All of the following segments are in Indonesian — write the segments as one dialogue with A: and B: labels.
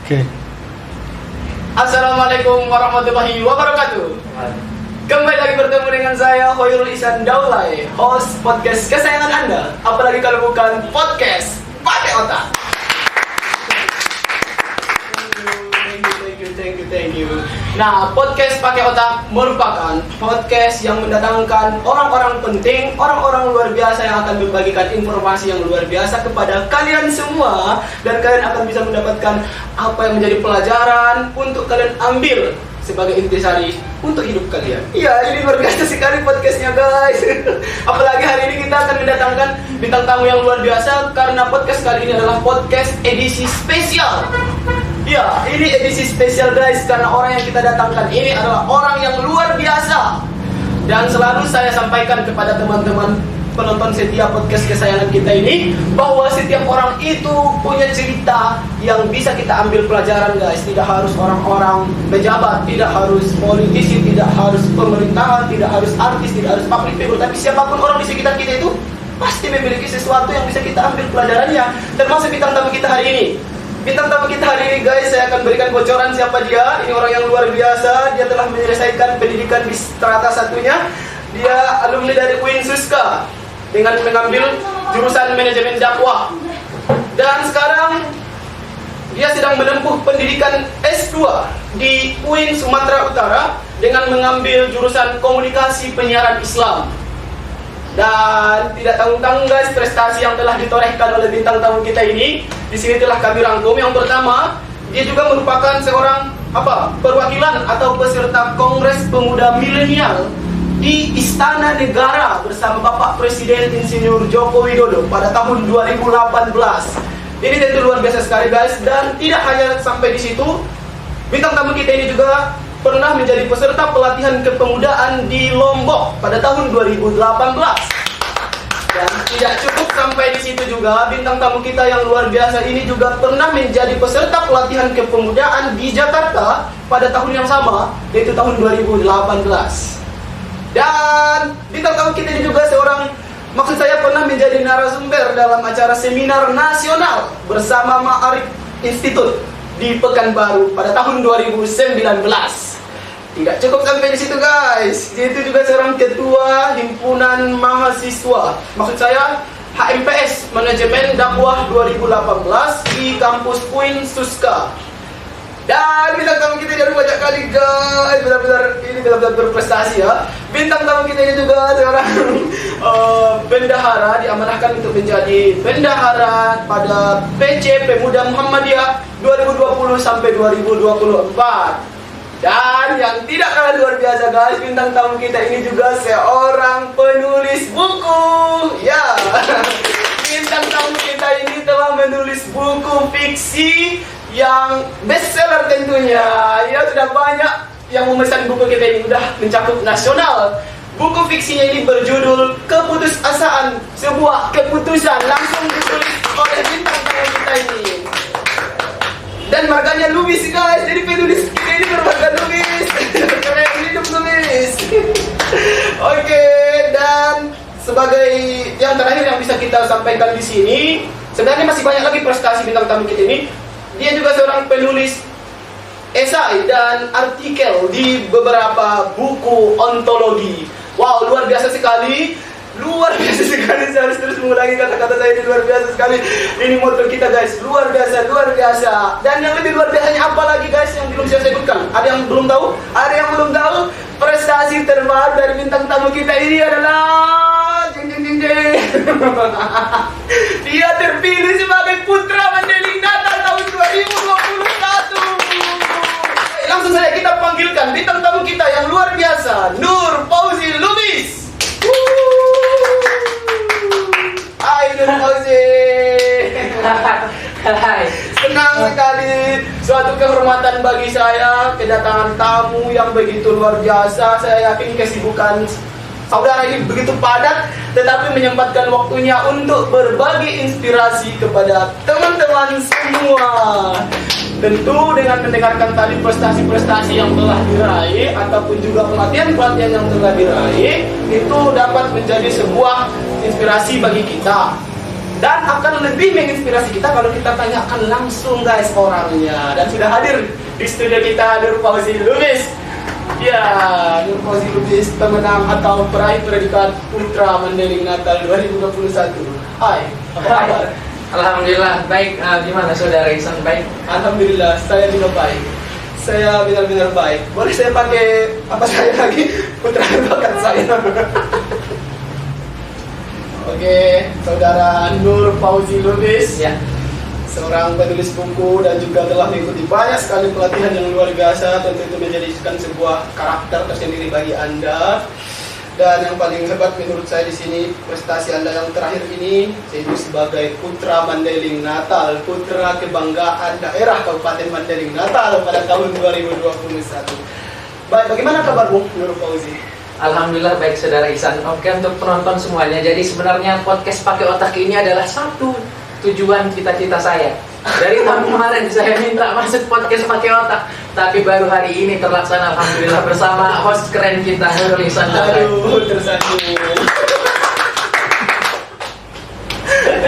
A: Oke.
B: Assalamualaikum warahmatullahi wabarakatuh. Kembali lagi bertemu dengan saya Hoyrul Ihsan Daulay, host podcast kesayangan Anda. Apalagi kalau bukan podcast pakai otak. Thank you. Nah, podcast pakai otak merupakan podcast yang mendatangkan orang-orang penting, orang-orang luar biasa yang akan membagikan informasi yang luar biasa kepada kalian semua, dan kalian akan bisa mendapatkan apa yang menjadi pelajaran untuk kalian ambil sebagai intisari untuk hidup kalian. Iya, ini luar biasa sekali podcastnya, guys. Apalagi hari ini kita akan mendatangkan bintang tamu yang luar biasa, karena podcast kali ini adalah podcast edisi spesial. Ya, ini edisi spesial, guys, karena orang yang kita datangkan ini adalah orang yang luar biasa. Dan selalu saya sampaikan kepada teman-teman penonton setiap podcast kesayangan kita ini, bahwa setiap orang itu punya cerita yang bisa kita ambil pelajaran, guys. Tidak harus orang-orang pejabat, tidak harus politisi, tidak harus pemerintahan, tidak harus artis, tidak harus public figure, tapi siapapun orang di sekitar kita itu pasti memiliki sesuatu yang bisa kita ambil pelajarannya. Termasuk bintang tamu kita hari ini. Bintang tamu kita hari ini, guys, saya akan berikan bocoran siapa dia. Ini orang yang luar biasa. Dia telah menyelesaikan pendidikan di strata satunya. Dia alumni dari UIN Suska dengan mengambil jurusan manajemen dakwah. Dan sekarang dia sedang menempuh pendidikan S2 di UIN Sumatera Utara dengan mengambil jurusan komunikasi penyiaran Islam. Dan tidak tanggung-tanggung, guys, prestasi yang telah ditorehkan oleh bintang tamu kita ini. Di sini telah kami rangkum. Yang pertama, dia juga merupakan seorang perwakilan atau peserta Kongres Pemuda Milenial di Istana Negara bersama Bapak Presiden Insinyur Joko Widodo pada tahun 2018. Ini tentu luar biasa sekali, guys. Dan tidak hanya sampai di situ, bintang tamu kita ini juga pernah menjadi peserta pelatihan kepemudaan di Lombok pada tahun 2018. Dan tidak cukup sampai di situ juga, bintang tamu kita yang luar biasa ini juga pernah menjadi peserta pelatihan kepemudaan di Jakarta pada tahun yang sama, yaitu tahun 2018. Dan bintang tamu kita ini juga pernah menjadi narasumber dalam acara seminar nasional bersama Ma'arif Institute di Pekanbaru pada tahun 2019. Tidak cukup sampai di situ, guys. Dia itu juga seorang ketua himpunan mahasiswa. Maksud saya HMPS Manajemen Dakwah 2018 di kampus UIN Suska. Dan bintang tamu kita ini banyak kali, guys. Ini benar-benar berprestasi, ya. Bintang tamu kita ini juga seorang bendahara, diamanahkan untuk menjadi bendahara pada PC Pemuda Muhammadiyah 2020 sampai 2024. Dan yang tidak kalah luar biasa, guys, bintang tamu kita ini juga seorang penulis buku. Ya, bintang tamu kita ini telah menulis buku fiksi yang bestseller tentunya. Ya, sudah banyak yang memesan buku kita ini, sudah mencakup nasional. Buku fiksinya ini berjudul Keputusasaan, sebuah keputusan, langsung ditulis oleh bintang tamu kita ini. Dan marganya Lubis, guys. Jadi penulis kita ini bermarga Lubis. Keren, hidup Lubis. Oke, dan sebagai yang terakhir yang bisa kita sampaikan di sini, sebenarnya masih banyak lagi prestasi bintang tamu kita ini. Dia juga seorang penulis esai dan artikel di beberapa buku ontologi. Wow, luar biasa sekali. Luar biasa sekali, saya harus terus mengulangi kata-kata saya ini, luar biasa sekali. Ini moto kita, guys, luar biasa, luar biasa. Dan yang lebih luar biasanya apa lagi, guys, yang belum saya sebutkan? Ada yang belum tahu? Ada yang belum tahu? Prestasi terbaru dari bintang tamu kita ini adalah dia terpilih sebagai Putra Mandeling Natal tahun 2021. Langsung saja kita panggilkan bintang tamu kita yang luar biasa, Nur Fauzi Lubis. Hai Nur Fauzi. Senang sekali, suatu kehormatan bagi saya kedatangan tamu yang begitu luar biasa. Saya yakin kesibukan saudara ini begitu padat, tetapi menyempatkan waktunya untuk berbagi inspirasi kepada teman-teman semua. Tentu dengan mendengarkan tadi prestasi-prestasi yang telah diraih ataupun juga pelatihan-pelatihan yang telah diraih, itu dapat menjadi sebuah inspirasi bagi kita. dan akan lebih menginspirasi kita kalau kita tanyakan langsung guys orangnya. Dan sudah hadir di studio kita Nur Fauzi Lubis. Ya, Nur Fauzi Lubis pemenang atau peraih predikat Putra Mandailing Natal 2021. Hai, apa kabar?
A: Alhamdulillah baik. Gimana saudara Ihsan, baik?
B: Alhamdulillah, saya juga baik. Saya benar-benar baik. Boleh saya pakai apa saya lagi? Putra bakat saya. Oke, saudara Nur Fauzi Lubis,
A: Ya.
B: seorang penulis buku dan juga telah mengikuti banyak sekali pelatihan yang luar biasa. Tentu itu menjadikan sebuah karakter tersendiri bagi Anda. Dan yang paling hebat menurut saya di sini prestasi Anda yang terakhir ini, yaitu sebagai Putra Mandailing Natal, putra kebanggaan daerah Kabupaten Mandailing Natal pada tahun 2021. Baik, bagaimana kabarmu Nur Fauzi?
A: Alhamdulillah baik saudara Ihsan. Oke, untuk penonton semuanya, jadi sebenarnya podcast pakai otak ini adalah satu tujuan cita-cita saya. Dari tahun kemarin saya minta masuk podcast pakai otak, tapi baru hari ini terlaksana alhamdulillah bersama host keren kita Nurul Ihsan.
B: Aduh, tersanjung.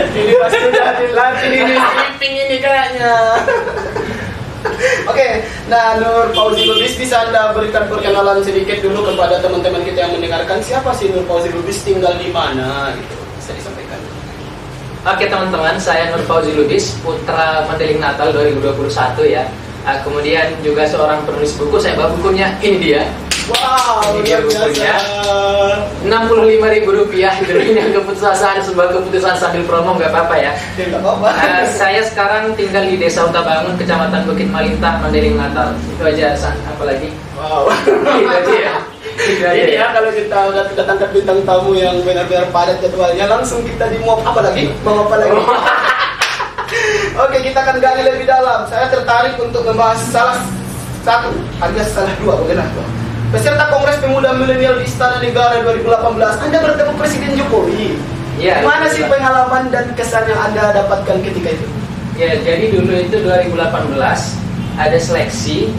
B: Ini pasti udah dilatih ini, skipping ini kayaknya. Oke, nah Nur Fauzi Lubis, bisa Anda berikan perkenalan sedikit dulu kepada teman-teman kita yang mendengarkan. Siapa sih Nur Fauzi Lubis, tinggal di mana gitu, bisa disampaikan.
A: Oke teman-teman, saya Nur Fauzi Lubis, Putra Mandailing Natal 2021 ya. Kemudian juga seorang penulis buku. Saya bawa bukunya, ini dia.
B: Wow,
A: Ini dia
B: luar
A: bukunya.
B: biasa.
A: Rp65.000 judulnya keputusan, sebuah keputusan sambil promo, nggak apa-apa ya.
B: Ya, nggak apa-apa.
A: Saya sekarang tinggal di Desa Utabangun, Kecamatan Bukit Malintah, Mandailing Natal. Itu aja, San. Apalagi?
B: Wow.
A: Itu aja ya. Itu aja
B: Ini
A: ya.
B: ya, kalau kita udah kedatangkan bintang tamu yang benar-benar padat jadwalnya, langsung kita di mop apa lagi? Mau apa lagi? Oke, kita akan gali lebih dalam. Saya tertarik untuk membahas salah satu, alias salah dua, bolehlah. Peserta Kongres Pemuda Milenial di Istana Negara 2018, Anda bertemu Presiden Jokowi.
A: Iya.
B: Gimana sih pengalaman dan kesan yang Anda dapatkan ketika itu?
A: Ya, jadi dulu itu 2018 ada seleksi.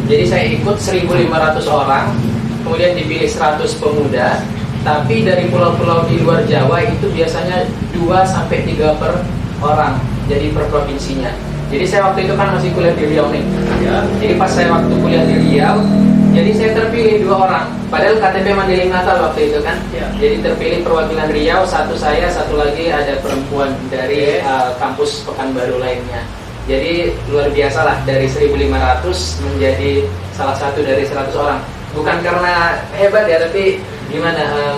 A: Jadi saya ikut 1.500 orang, kemudian dipilih 100 pemuda. Tapi dari pulau-pulau di luar Jawa itu biasanya 2 sampai 3 per orang. Jadi per provinsinya. Jadi saya waktu itu kan masih kuliah di Riau nih.
B: Ya.
A: Jadi pas saya waktu kuliah di Riau, jadi saya terpilih 2 orang. Padahal KTP Mandailing Natal waktu itu kan.
B: Ya.
A: Jadi terpilih perwakilan Riau, satu saya, satu lagi ada perempuan dari kampus Pekanbaru lainnya. Jadi luar biasa lah, dari 1.500 menjadi salah satu dari 100 orang. Bukan karena hebat ya, tapi gimana,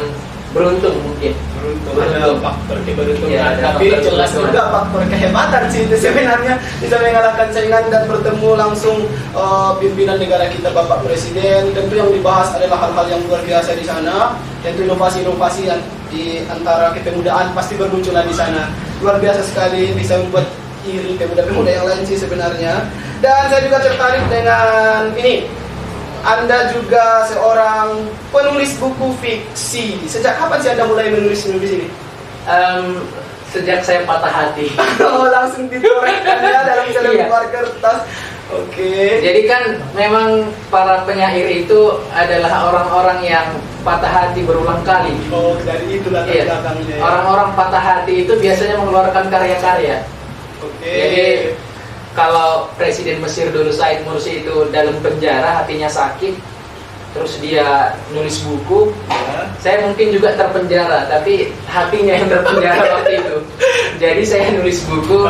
A: beruntung mungkin.
B: Beruntung, ada faktor keberuntungan.
A: Ya, ada
B: tapi
A: faktor
B: jelas
A: keberuntungan.
B: juga faktor kehebatan sih itu sebenarnya, bisa mengalahkan saingan dan bertemu langsung pimpinan negara kita Bapak Presiden. Tentu yang dibahas adalah hal-hal yang luar biasa di sana. Tentu inovasi-inovasi yang di antara kepemudaan pasti bermunculan di sana. Luar biasa sekali, bisa membuat iri pemuda-pemuda yang lain sih sebenarnya. Dan saya juga tertarik dengan ini. Anda juga seorang penulis buku fiksi. Sejak kapan sih Anda mulai menulis ini?
A: Sejak saya patah hati.
B: Oh, langsung ditorehkan ya dalam selembar kertas. Oke.
A: Jadi kan memang para penyair itu adalah orang-orang yang patah hati berulang kali.
B: Oh, dari itu latar
A: Iya.
B: belakangnya. Ya.
A: Orang-orang patah hati itu biasanya mengeluarkan karya-karya.
B: Oke.
A: Jadi kalau Presiden Mesir dulu Said Mursi itu dalam penjara, hatinya sakit, terus dia nulis buku.
B: Ya.
A: Saya mungkin juga terpenjara, tapi hatinya yang terpenjara waktu itu. Jadi saya nulis buku,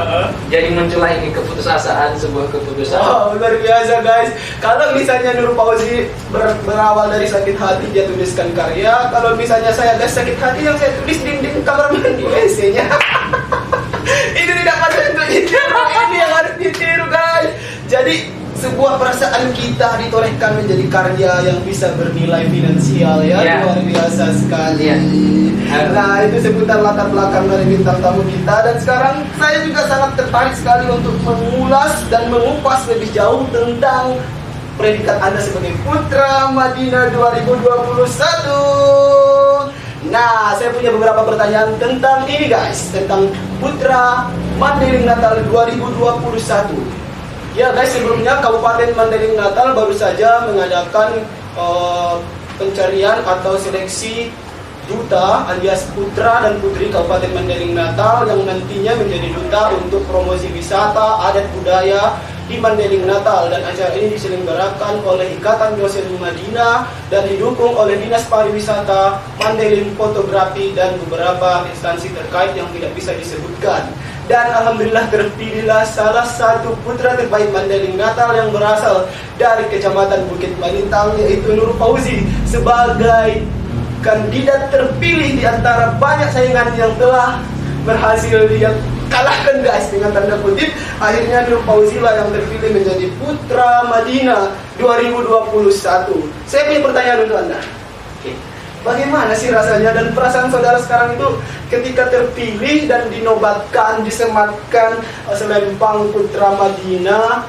A: jadi muncullah ini keputusasaan, sebuah keputusan.
B: Wow, luar biasa guys. Kalau misalnya Nur Fauzi berawal dari sakit hati, dia tuliskan karya. Kalau misalnya saya ada sakit hati, yang saya tulis dinding kamar mandi WC-nya. Ini tidak patut untuk ditiru, ini yang harus ditiru guys. Jadi sebuah perasaan kita ditorehkan menjadi karya yang bisa bernilai finansial ya,
A: Ya.
B: luar biasa sekali.
A: Ya.
B: Nah, itu seputar latar belakang dari bintang tamu kita. Dan sekarang saya juga sangat tertarik sekali untuk mengulas dan mengupas lebih jauh tentang predikat Anda sebagai Putra Madinah 2021. Nah, saya punya beberapa pertanyaan tentang ini guys, tentang Putra Mandailing Natal 2021. Ya guys, sebelumnya Kabupaten Mandailing Natal baru saja mengadakan pencarian atau seleksi duta alias putra dan putri Kabupaten Mandailing Natal yang nantinya menjadi duta untuk promosi wisata adat budaya di Mandailing Natal, dan acara ini diselenggarakan oleh Ikatan Dosen Madinah dan didukung oleh Dinas Pariwisata, Mandailing Fotografi dan beberapa instansi terkait yang tidak bisa disebutkan. Dan alhamdulillah terpilihlah salah satu putra terbaik Mandailing Natal yang berasal dari Kecamatan Bukit Balintang, yaitu Nur Fauzi, sebagai kandidat terpilih di antara banyak saingan yang telah berhasil dia kalahkan, guys, dengan tanda kutip. Akhirnya Nur Fauzi lah yang terpilih menjadi Putra Madinah 2021. Saya punya pertanyaan untuk Anda. Bagaimana sih rasanya dan perasaan saudara sekarang itu ketika terpilih dan dinobatkan, disematkan selempang Putra Madinah?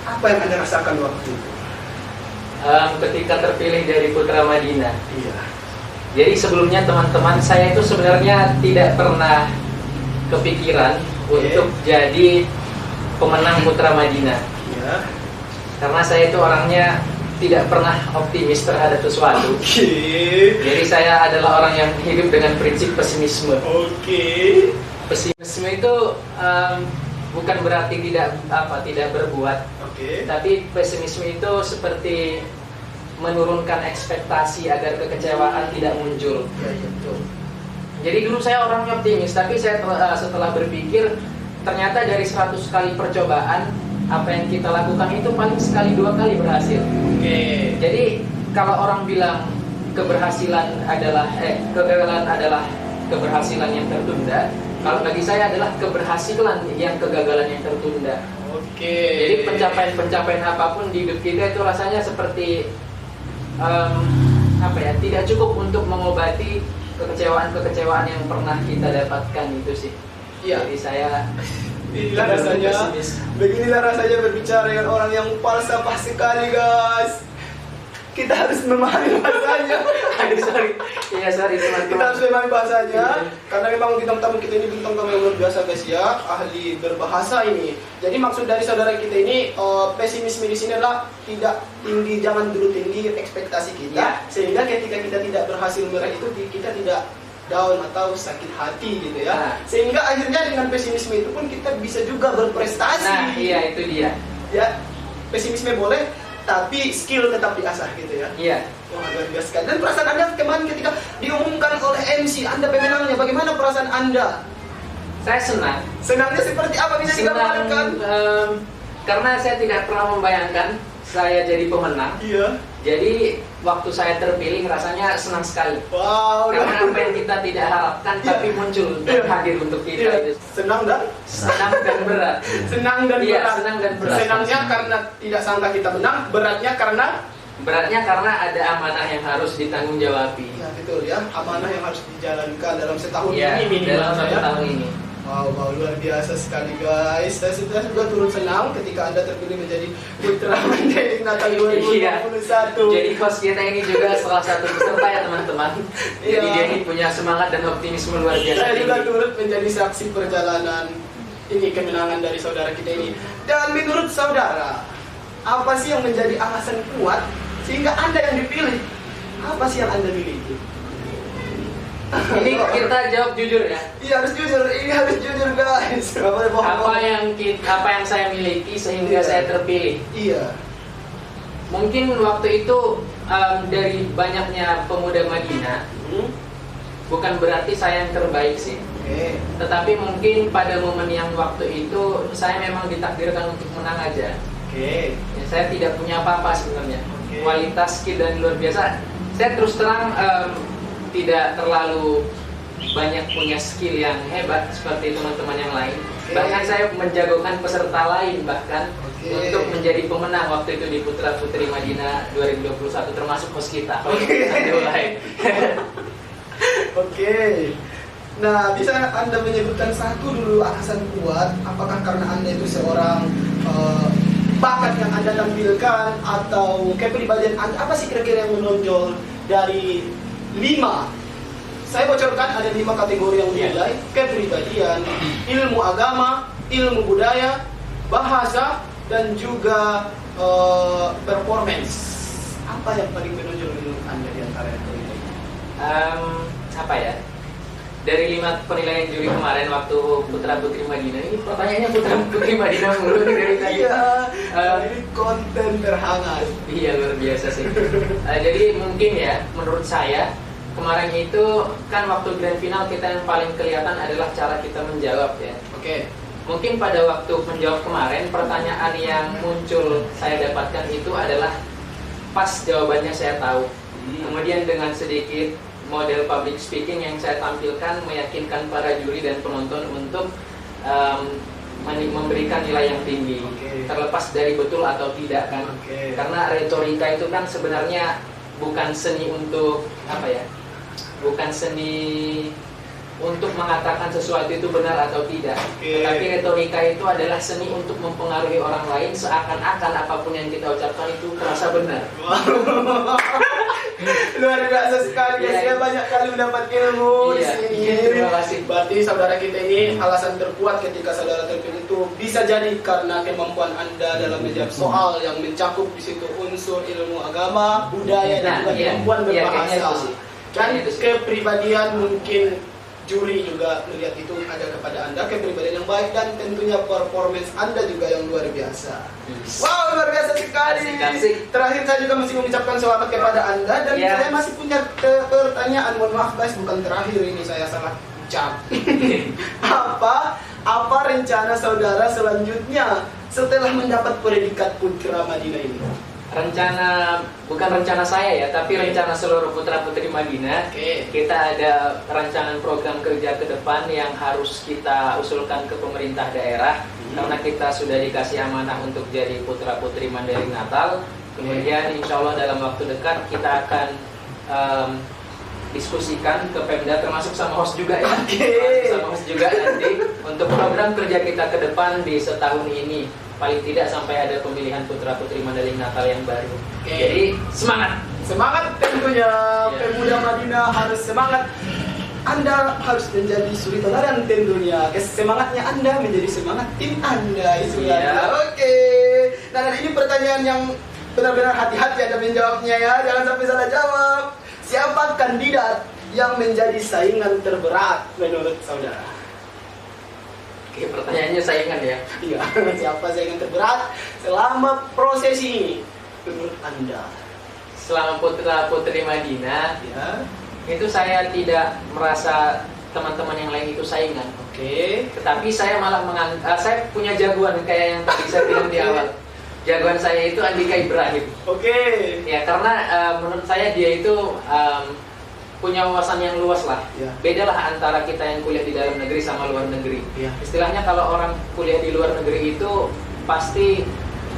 B: Apa yang Anda rasakan waktu itu?
A: Ketika terpilih dari Putra Madinah.
B: Iya.
A: Jadi sebelumnya teman-teman, saya itu sebenarnya tidak pernah kepikiran untuk jadi pemenang Putra Madinah.
B: Iya.
A: Karena saya itu orangnya tidak pernah optimis terhadap sesuatu. Jadi saya adalah orang yang hidup dengan prinsip pesimisme. Pesimisme itu bukan berarti tidak berbuat. Tapi pesimisme itu seperti menurunkan ekspektasi agar kekecewaan tidak muncul. Jadi dulu saya orangnya optimis, tapi saya setelah berpikir ternyata dari 100 kali percobaan, apa yang kita lakukan itu paling sekali 2 kali berhasil. Jadi kalau orang bilang kegagalan adalah keberhasilan yang tertunda, kalau bagi saya adalah keberhasilan yang kegagalan yang tertunda. Jadi pencapaian apapun di hidup kita itu rasanya seperti tidak cukup untuk mengobati kekecewaan yang pernah kita dapatkan itu sih. Jadi saya
B: beginilah rasanya berbicara dengan orang yang falsafah sekali, guys. Kita harus memahami bahasanya.
A: Sorry teman-teman.
B: Kita harus memahami bahasanya karena memang bintang tamu kita ini bintang tamu yang luar biasa, guys, ya, ahli berbahasa ini. Jadi maksud dari saudara kita ini, pesimisme di sini adalah tidak tinggi, jangan dulu tinggi ekspektasi kita, sehingga ketika kita tidak berhasil meraih itu kita tidak down atau sakit hati gitu ya. Sehingga akhirnya dengan pesimisme itu pun kita bisa juga berprestasi.
A: Nah, iya itu dia.
B: Ya, pesimisme boleh, tapi skill tetap diasah gitu ya.
A: Iya.
B: Wah, luar biasa sekali. Dan perasaan Anda kemarin ketika diumumkan oleh MC Anda pemenangnya, bagaimana perasaan Anda?
A: Saya senang.
B: Senangnya seperti apa, bisa digambarkan?
A: Karena saya tidak pernah membayangkan saya jadi pemenang.
B: Iya.
A: Jadi waktu saya terpilih rasanya senang sekali.
B: Wow.
A: Karena apa yang kita tidak harapkan tapi muncul dan hadir untuk kita itu.
B: Senang dan
A: berat.
B: Senang dan berat.
A: Senang dan berat.
B: Senangnya karena tidak sangka kita menang, beratnya karena
A: ada amanah yang harus ditanggung-jawabi.
B: Ya, betul ya, amanah yang harus dijalankan dalam setahun
A: ini minimal
B: dalam
A: 1 tahun ini.
B: Wow, luar biasa sekali, guys. Saya juga turut senang ketika Anda terpilih menjadi Putra Mandailing Natal 2021.
A: Jadi host kita ini juga salah satu peserta ya teman-teman. Jadi dia ini punya semangat dan optimisme luar biasa.
B: Saya juga turut menjadi saksi perjalanan ini, kemenangan dari saudara kita ini. Dan menurut saudara, apa sih yang menjadi alasan kuat sehingga Anda yang dipilih? Apa sih yang Anda miliki?
A: Ini kita jawab jujur ya.
B: Iya, harus jujur. Ini harus jujur, guys.
A: Apa yang saya miliki sehingga saya terpilih?
B: Iya.
A: Mungkin waktu itu dari banyaknya pemuda Madinah, bukan berarti saya yang terbaik sih. Tetapi mungkin pada momen yang waktu itu saya memang ditakdirkan untuk menang aja. Ya, saya tidak punya apa-apa sebenarnya. Kualitas skill dan luar biasa. Saya terus terang tidak terlalu banyak punya skill yang hebat seperti teman-teman yang lain. Bahkan saya menjagokan peserta lain bahkan untuk menjadi pemenang waktu itu di Putra Putri Madinah 2021, termasuk host kita.
B: Nah, bisa Anda menyebutkan satu dulu alasan kuat? Apakah karena Anda itu seorang bakat yang Anda tampilkan atau kepribadian Anda? Apa sih kira-kira yang menonjol dari 5? Saya bocorkan ada 5 kategori yang dinilai: kepribadian, ilmu agama, ilmu budaya, bahasa, dan juga performance. Apa yang paling menonjol menurut Anda di antara itu?
A: apa ya? Dari 5 penilaian juri kemarin waktu Putra Putri Madinah, ini pertanyaannya Putra Putri Madinah mulu nih dari tadi.
B: Iya, ini konten terhangat.
A: Iya, luar biasa sih. Jadi mungkin ya, menurut saya kemarin itu kan waktu grand final kita yang paling kelihatan adalah cara kita menjawab ya.
B: Oke.
A: Mungkin pada waktu menjawab kemarin, pertanyaan yang muncul saya dapatkan itu adalah pas jawabannya saya tahu. Kemudian dengan sedikit model public speaking yang saya tampilkan meyakinkan para juri dan penonton untuk memberikan nilai yang tinggi, terlepas dari betul atau tidak kan. Karena retorika itu kan sebenarnya bukan seni untuk apa ya, bukan seni untuk mengatakan sesuatu itu benar atau tidak. Tapi retorika itu adalah seni untuk mempengaruhi orang lain seakan-akan apapun yang kita ucapkan itu terasa benar.
B: Luar biasa sekali, saya banyak kali mendapat ilmu di sini.
A: Terima kasih.
B: Berarti saudara kita ini alasan terkuat ketika saudara terpilih itu bisa jadi karena kemampuan Anda dalam menjawab soal yang mencakup di situ unsur ilmu agama, budaya dan juga kemampuan berbahasa. Dan kepribadian mungkin juri juga melihat itu ada kepada Anda, kepribadian yang baik dan tentunya performance Anda juga yang luar biasa. Wow, luar biasa sekali.
A: Asik.
B: Terakhir saya juga mesti mengucapkan selamat kepada Anda dan saya masih punya pertanyaan. Mohon maaf guys, bukan terakhir ini saya salah ucap. Apa rencana saudara selanjutnya setelah mendapat predikat Putra Madinah ini?
A: Bukan rencana saya ya, tapi rencana seluruh Putra Putri Madinah. Kita ada rancangan program kerja ke depan yang harus kita usulkan ke pemerintah daerah, karena kita sudah dikasih amanah untuk jadi Putra Putri Mandaling Natal. Kemudian insya Allah dalam waktu dekat kita akan diskusikan ke Pemda, termasuk sama host juga ya. Sama host juga nanti untuk program kerja kita ke depan di setahun ini. Paling tidak sampai ada pemilihan Putra Putri Mandaling Natal yang baru. Jadi semangat
B: Tentunya Pemuda Madinah harus semangat. Anda harus menjadi suri teladan tentunya. Semangatnya Anda menjadi semangat tim Anda. Oke. Nah, ini pertanyaan yang benar-benar hati-hati Anda menjawabnya ya. Jangan sampai salah jawab. Siapa kandidat yang menjadi saingan terberat menurut saudara?
A: Oke, pertanyaannya saingan ya.
B: Iya, siapa saingan terberat selama prosesi ini menurut Anda?
A: Selama Putra Putri Madinah,
B: Ya.
A: itu saya tidak merasa teman-teman yang lain itu saingan. Tetapi saya malah saya punya jagoan kayak yang tadi saya bilang di awal. Jagoan saya itu Andika Ibrahim. Ya, karena menurut saya dia itu punya wawasan yang luas lah. Beda lah antara kita yang kuliah di dalam negeri sama luar negeri. Istilahnya kalau orang kuliah di luar negeri itu pasti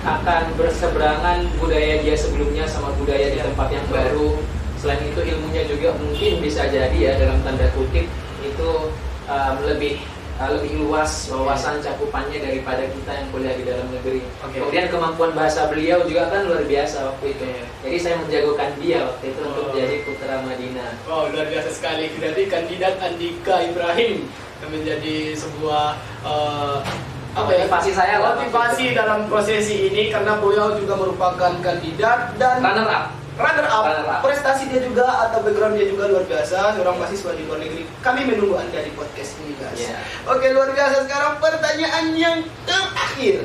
A: akan berseberangan budaya dia sebelumnya sama budaya di tempat yang baru. Selain itu ilmunya juga mungkin bisa jadi ya dalam tanda kutip itu lebih luas wawasan cakupannya daripada kita yang kuliah di dalam negeri. Kemudian kemampuan bahasa beliau juga kan luar biasa waktu itu. Jadi saya menjagokan dia waktu itu untuk jadi Putra Madinah.
B: Wow, luar biasa sekali. Berarti kandidat Andika Ibrahim menjadi sebuah
A: motivasi saya lah.
B: Motivasi dalam prosesi ini karena beliau juga merupakan kandidat dan runner up. Prestasi dia juga atau background dia juga luar biasa. Seorang mahasiswa di luar negeri. Kami menunggu Anda di podcast ini guys. Oke, luar biasa. Sekarang pertanyaan yang terakhir.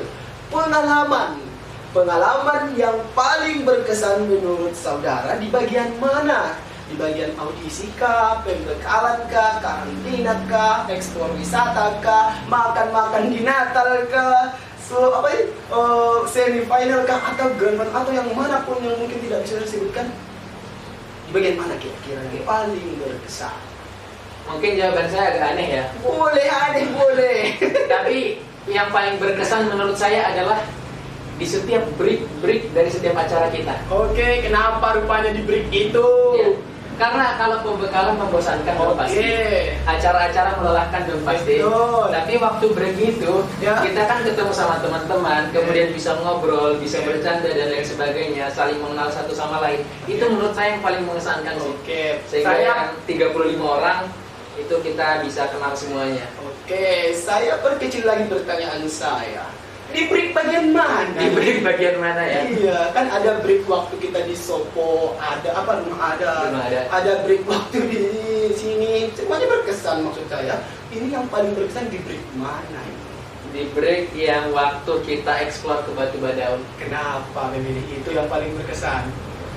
B: Pengalaman yang paling berkesan menurut saudara di bagian mana? Di bagian audisi kah, pembekalan kah, karantina kah, ekspor wisata kah, makan-makan di Natal kah, semifinal kah, atau grand final, atau yang manapun yang mungkin tidak bisa disebutkan? Di bagian mana kira-kira yang paling berkesan?
A: Mungkin jawaban saya agak aneh ya.
B: Boleh.
A: Tapi yang paling berkesan menurut saya adalah di setiap break dari setiap acara kita.
B: Kenapa rupanya di break itu?
A: Karena kalau pembekalan membosankan pasti. Acara-acara melelahkan dong pasti. Tapi waktu break itu kita kan ketemu sama teman-teman, kemudian bisa ngobrol, bisa bercanda dan lain sebagainya, saling mengenal satu sama lain. Itu menurut saya yang paling mengesankan sih. Sehingga yang 35 orang itu kita bisa kenal semuanya.
B: Saya perkecil lagi pertanyaan saya. Di break bagian mana?
A: Di break bagian mana ya?
B: Iya, kan ada break waktu kita di Sopo, ada break waktu di sini semuanya berkesan maksud saya. Ini yang paling berkesan di break mana ini?
A: Di break yang waktu kita explore ke Batu Badaun.
B: Kenapa memilih itu yang paling berkesan?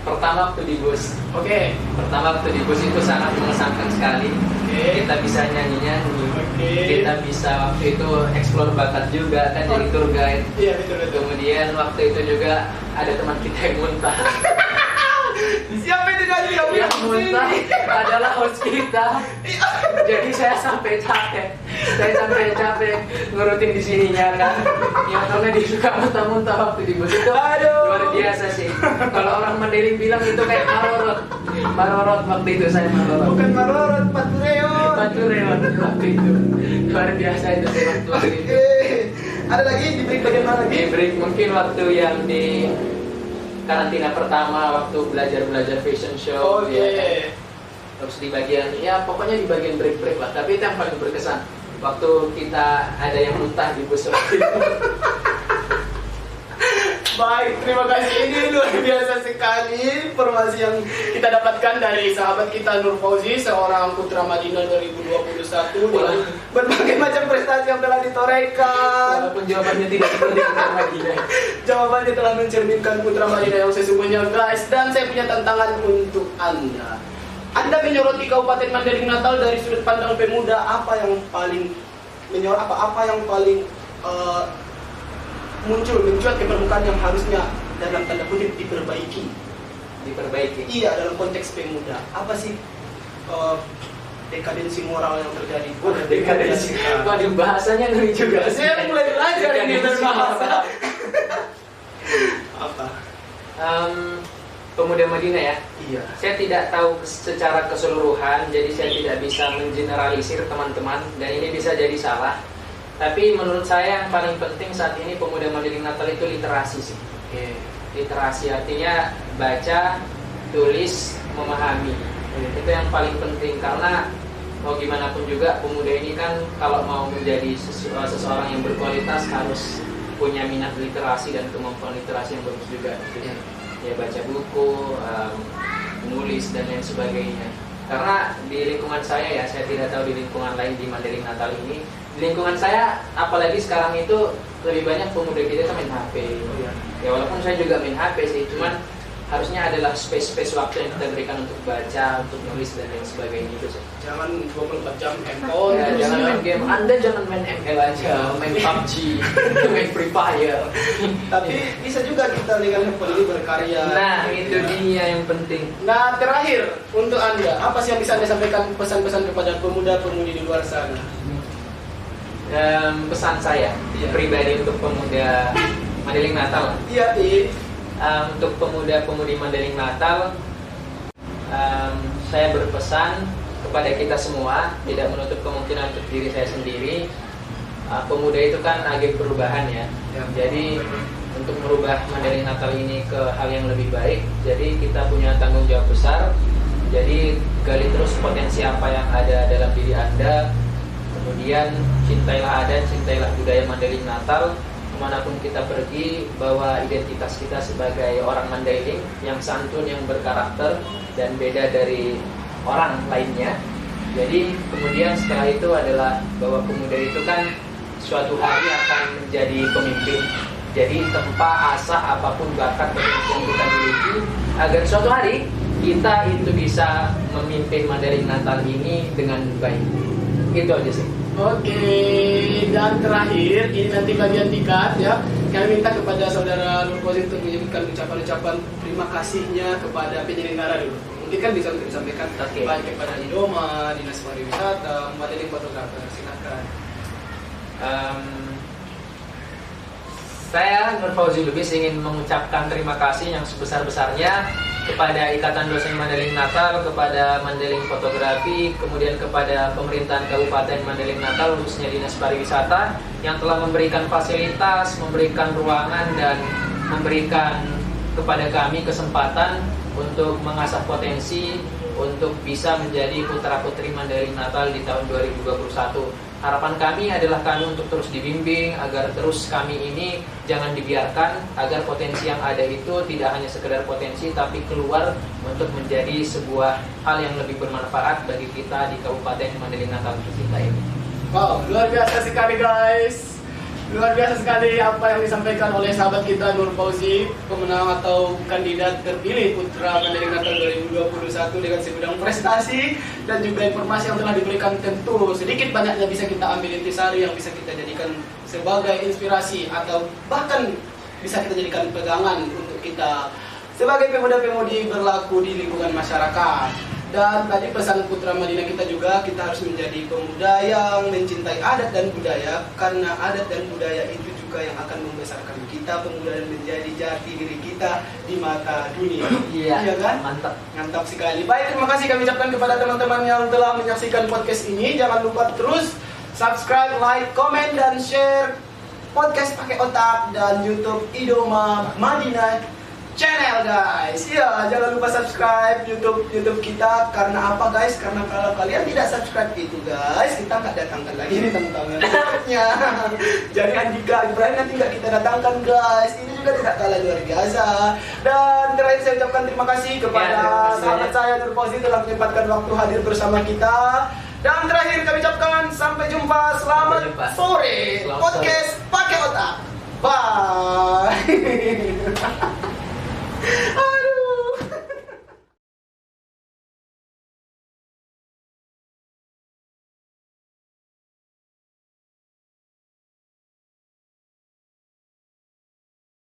A: Pertama waktu di bus.
B: Oke.
A: Pertama waktu di bus itu sangat mengesankan sekali. Kita bisa nyanyi-nyanyi. Kita bisa waktu itu explore bakat juga kan, jadi tour guide.
B: Iya, betul.
A: Kemudian waktu itu juga ada teman kita yang muntah.
B: Siapa itu tadi
A: Yang muntah adalah host kita. Jadi saya sampai capek ngurutin di sininya kan. Yang karena dia suka muntah-muntah waktu di bus itu.
B: Aduh.
A: Luar biasa sih. Kalau orang Mandailing bilang itu kayak marorot waktu itu saya marorot.
B: Bukan marorot,
A: Patureot waktu itu. Luar biasa itu sih waktu itu.
B: Ada lagi di break bagian mana
A: Di
B: lagi?
A: break mungkin waktu yang di karantina pertama waktu belajar fashion show.
B: Oke.
A: Ya kan? Terus di bagian, ya pokoknya di bagian break lah. Tapi itu yang paling berkesan waktu kita ada yang muntah di bus waktu itu.
B: Baik, terima kasih. Ini luar biasa sekali informasi yang kita dapatkan dari sahabat kita Nur Fauzi, seorang putra Madinah 2021 dengan berbagai macam prestasi yang telah ditorehkan.
A: Walaupun jawabannya tidak seperti Putra Madinah.
B: Jawabannya telah mencerminkan putra Madinah yang sesungguhnya, guys. Dan saya punya tantangan untuk Anda. Anda menyoroti Kabupaten Mandailing Natal dari sudut pandang pemuda, apa yang paling apa yang paling mencuat ke permukaan yang harusnya dalam tanda kutip diperbaiki? Iya, dalam konteks pemuda. Apa sih dekadensi moral yang terjadi?
A: Dekadensi. Waduh, bahasanya ngeri juga.
B: Saya mulai belajar ini berbahasa. Apa?
A: Pemuda Madinah ya.
B: Iya.
A: Saya tidak tahu secara keseluruhan, jadi saya tidak bisa mengeneralisir teman-teman, dan ini bisa jadi salah. Tapi menurut saya yang paling penting saat ini pemuda Mandailing Natal itu literasi sih. Literasi artinya baca, tulis, memahami. Itu yang paling penting, karena mau gimana pun juga pemuda ini kan kalau mau menjadi seseorang yang berkualitas harus punya minat literasi dan kemampuan literasi yang bagus juga. Ya baca buku, menulis dan lain sebagainya. Karena di lingkungan saya ya, saya tidak tahu di lingkungan lain di Mandailing Natal ini. Di lingkungan saya, apalagi sekarang itu lebih banyak pemuda kita itu main HP. Ya walaupun saya juga main HP sih, cuman harusnya adalah space waktu yang kita berikan untuk baca, untuk nulis dan lain sebagainya itu sih.
B: Jangan 24 jam handphone.
A: Ya, jangan main game. Anda jangan main ML aja, main PUBG, main Free Fire.
B: Tapi bisa juga kita dengan handphone ini berkarya.
A: Nah, itu dia yang penting.
B: Nah, terakhir untuk Anda, apa sih yang bisa Anda sampaikan pesan-pesan kepada pemuda-pemudi di luar sana?
A: Pesan saya pribadi untuk pemuda Mandailing Natal.
B: Iya,
A: untuk pemuda-pemudi Mandailing Natal, saya berpesan kepada kita semua, tidak menutup kemungkinan untuk diri saya sendiri. Pemuda itu kan agen perubahan ya. Jadi untuk merubah Mandailing Natal ini ke hal yang lebih baik, jadi kita punya tanggung jawab besar. Jadi gali terus potensi apa yang ada dalam diri Anda. Kemudian cintailah adat, cintailah budaya Mandailing Natal. Kemanapun kita pergi, bawa identitas kita sebagai orang Mandailing yang santun, yang berkarakter dan beda dari orang lainnya. Jadi kemudian setelah itu adalah bahwa pemuda itu kan suatu hari akan menjadi pemimpin. Jadi tempa asah apapun bakat yang kita miliki agar suatu hari kita itu bisa memimpin Mandailing Natal ini dengan baik. Itu aja sih.
B: Oke, dan terakhir ini nanti bagian tiket ya. Kami minta kepada saudara Nur Fauzi untuk menyampaikan ucapan-ucapan terima kasihnya kepada penyelenggara dulu. Mungkin kan bisa untuk disampaikan baik kepada Idoma, Dinas Pariwisata, Mandailing Fotografer. Silakan.
A: Saya Nur Fauzi Lubis ingin mengucapkan terima kasih yang sebesar-besarnya kepada Ikatan Dosen Mandailing Natal, kepada Mandailing Fotografi, kemudian kepada pemerintahan Kabupaten Mandailing Natal, khususnya Dinas Pariwisata yang telah memberikan fasilitas, memberikan ruangan dan memberikan kepada kami kesempatan untuk mengasah potensi untuk bisa menjadi putra-putri Mandailing Natal di tahun 2021. Harapan kami adalah kami untuk terus dibimbing agar terus kami ini jangan dibiarkan, agar potensi yang ada itu tidak hanya sekedar potensi tapi keluar untuk menjadi sebuah hal yang lebih bermanfaat bagi kita di Kabupaten Mandailing Natal kita ini.
B: Wow, luar biasa sekali guys. Luar biasa sekali apa yang disampaikan oleh sahabat kita Nur Fauzi, pemenang atau kandidat terpilih Putra Mandailing Natal 2021 dengan segudang prestasi dan juga informasi yang telah diberikan. Tentu sedikit banyaknya bisa kita ambil intisari yang bisa kita jadikan sebagai inspirasi atau bahkan bisa kita jadikan pegangan untuk kita sebagai pemuda-pemudi berlaku di lingkungan masyarakat. Dan tadi pesan Putra Madinah kita juga, kita harus menjadi pemuda yang mencintai adat dan budaya, karena adat dan budaya itu juga yang akan membesarkan kita pemuda dan menjadi jati diri kita di mata dunia. Iya kan?
A: Mantap.
B: Mantap sekali. Baik, terima kasih kami ucapkan kepada teman-teman yang telah menyaksikan podcast ini. Jangan lupa terus subscribe, like, komen, dan share podcast pakai otak dan YouTube Idoma Madinah channel guys. Ya, jangan lupa subscribe YouTube kita. Karena apa guys? Karena kalau kalian tidak subscribe itu guys, kita nggak datangkan lagi nih teman-teman. Jadi Andika Ibrahim nanti nggak kita datangkan guys. Ini juga tidak kalah luar biasa. Dan terakhir saya ucapkan terima kasih kepada sahabat saya Nur Fauzi telah menyempatkan waktu hadir bersama kita. Dan terakhir kami ucapkan sampai jumpa. Selamat sore. Podcast pakai otak. Bye.